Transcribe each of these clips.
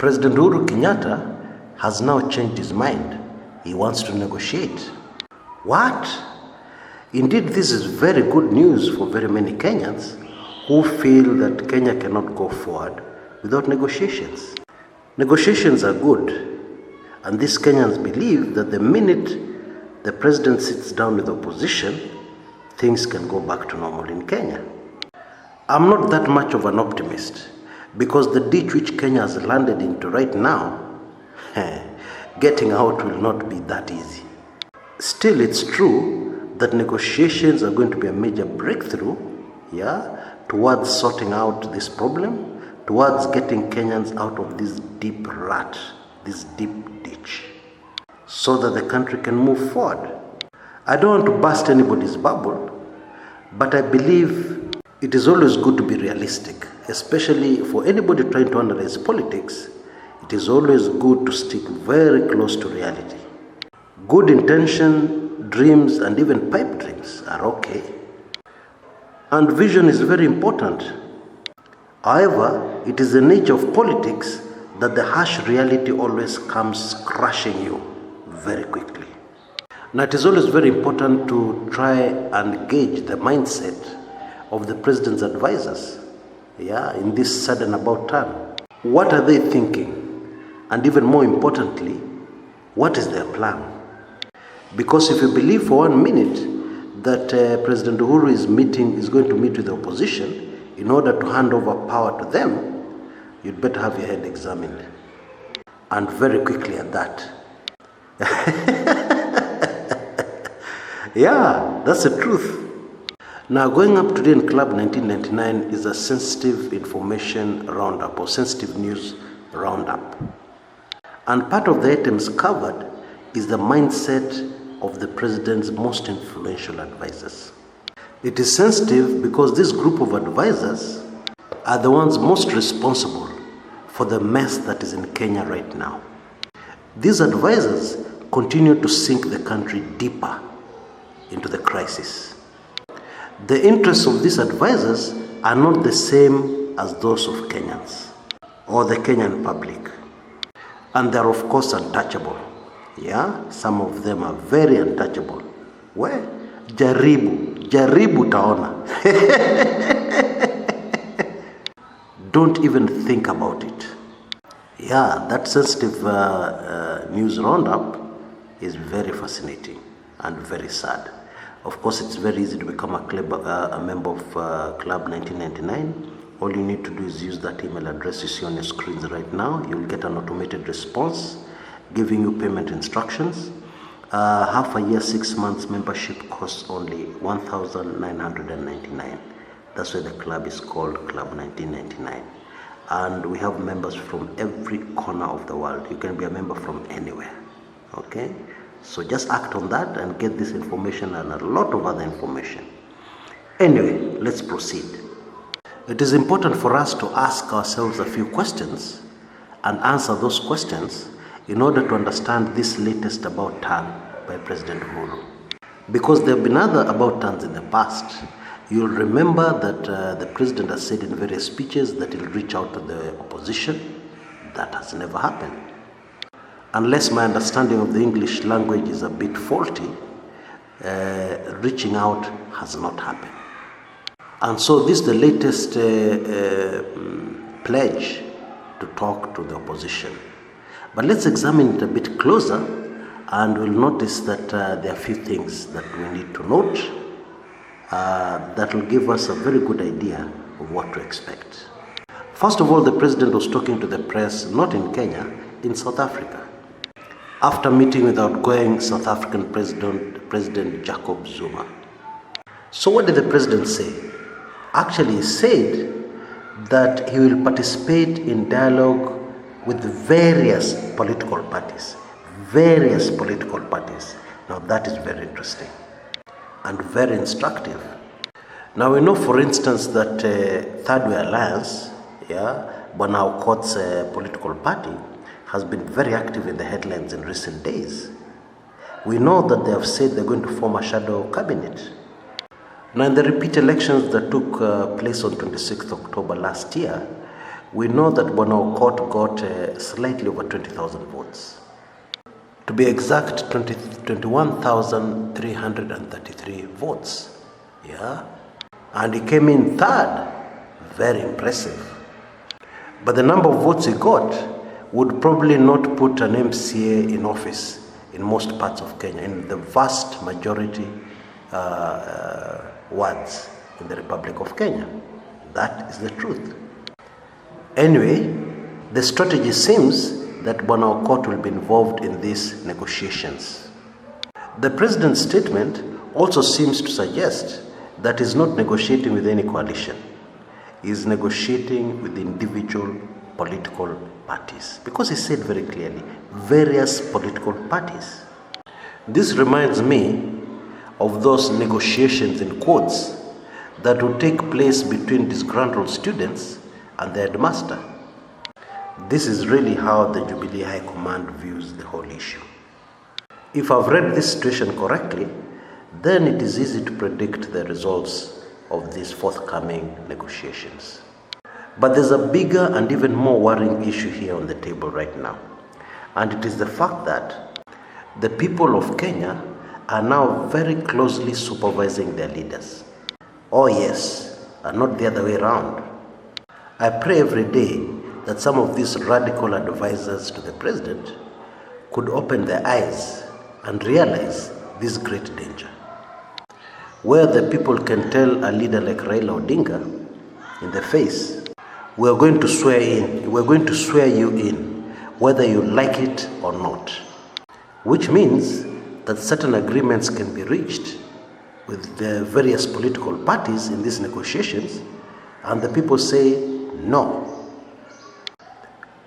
President Uhuru Kenyatta has now changed his mind. He wants to negotiate. What? Indeed, this is very good news for very many Kenyans who feel that Kenya cannot go forward without negotiations. Negotiations are good, and these Kenyans believe that the minute the president sits down with the opposition, things can go back to normal in Kenya. I'm not that much of an optimist, because the ditch which Kenya has landed into right now, getting out will not be that easy. Still, it's true that negotiations are going to be a major breakthrough, towards sorting out this problem, towards getting Kenyans out of this deep rut, this deep ditch, so that the country can move forward. I don't want to burst anybody's bubble, but I believe it is always good to be realistic, especially for anybody trying to analyze politics. It is always good to stick very close to reality. Good intention, dreams, and even pipe dreams are okay. And vision is very important. However, it is the nature of politics that the harsh reality always comes crushing you very quickly. Now, it is always very important to try and gauge the mindset of the president's advisors, in this sudden about turn. What are they thinking? And even more importantly, what is their plan? Because if you believe for 1 minute that President Uhuru is going to meet with the opposition in order to hand over power to them, you'd better have your head examined. And very quickly at that. Yeah, that's the truth. Now, going up today in Club 1999 is a sensitive information roundup or sensitive news roundup. And part of the items covered is the mindset of the president's most influential advisors. It is sensitive because this group of advisors are the ones most responsible for the mess that is in Kenya right now. These advisors continue to sink the country deeper into the crisis. The interests of these advisors are not the same as those of Kenyans or the Kenyan public. And they are, of course, untouchable. Some of them are very untouchable. Where? Jaribu taona. Don't even think about it. That sensitive news roundup is very fascinating and very sad. Of course, it's very easy to become a member of Club 1999. All you need to do is use that email address you see on your screens right now. You'll get an automated response giving you payment instructions. Half a year, 6 months membership costs only 1,999. That's why the club is called Club 1999. And we have members from every corner of the world. You can be a member from anywhere. Okay? So just act on that and get this information and a lot of other information. Anyway, let's proceed. It is important for us to ask ourselves a few questions and answer those questions in order to understand this latest about turn by President Uhuru. Because there have been other about turns in the past. You'll remember that the president has said in various speeches that he'll reach out to the opposition. That has never happened. Unless my understanding of the English language is a bit faulty, reaching out has not happened. And so this is the latest pledge to talk to the opposition. But let's examine it a bit closer, and we'll notice that there are a few things that we need to note that will give us a very good idea of what to expect. First of all, the president was talking to the press, not in Kenya, in South Africa, after meeting with outgoing South African President Jacob Zuma. So what did the president say? Actually, he said that he will participate in dialogue with various political parties. Various political parties. Now that is very interesting and very instructive. Now we know, for instance, that Third Way Alliance, Bwana Okoth's political party, has been very active in the headlines in recent days. We know that they have said they're going to form a shadow cabinet. Now, in the repeat elections that took place on 26th October last year, we know that Bwana Okot got slightly over 20,000 votes. To be exact, 21,333 votes. Yeah? And he came in third. Very impressive. But the number of votes he got would probably not put an MCA in office in most parts of Kenya, in the vast majority wards in the Republic of Kenya. That is the truth. Anyway, the strategy seems that Bwana Okot will be involved in these negotiations. The president's statement also seems to suggest that he's not negotiating with any coalition. He's negotiating with individual political parties, because he said very clearly, various political parties. This reminds me of those negotiations in quotes that would take place between disgruntled students and the headmaster. This is really how the Jubilee High Command views the whole issue. If I've read this situation correctly, then it is easy to predict the results of these forthcoming negotiations. But there's a bigger and even more worrying issue here on the table right now. And it is the fact that the people of Kenya are now very closely supervising their leaders. Oh yes, and not the other way around. I pray every day that some of these radical advisors to the president could open their eyes and realize this great danger, where the people can tell a leader like Raila Odinga in the face, we're going to swear you in, whether you like it or not. Which means that certain agreements can be reached with the various political parties in these negotiations, and the people say, no,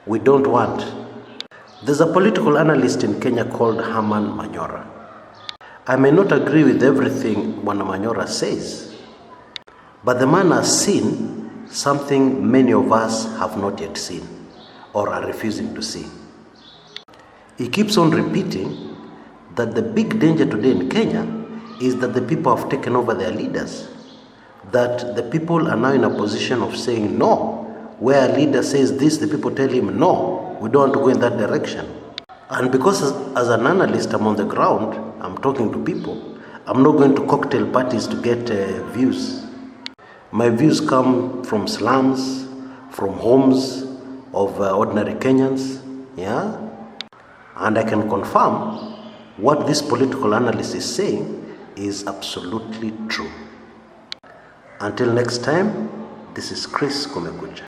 we don't want. There's a political analyst in Kenya called Herman Manyora. I may not agree with everything Bwana Manyora says, but the man has seen something many of us have not yet seen or are refusing to see. He keeps on repeating that the big danger today in Kenya is that the people have taken over their leaders, that the people are now in a position of saying no. Where a leader says this, the people tell him no, we don't want to go in that direction. And because as an analyst, I'm on the ground, I'm talking to people, I'm not going to cocktail parties to get views. My views come from slums, from homes of ordinary Kenyans, yeah? And I can confirm what this political analyst is saying is absolutely true. Until next time, this is Kshs Kumekucha.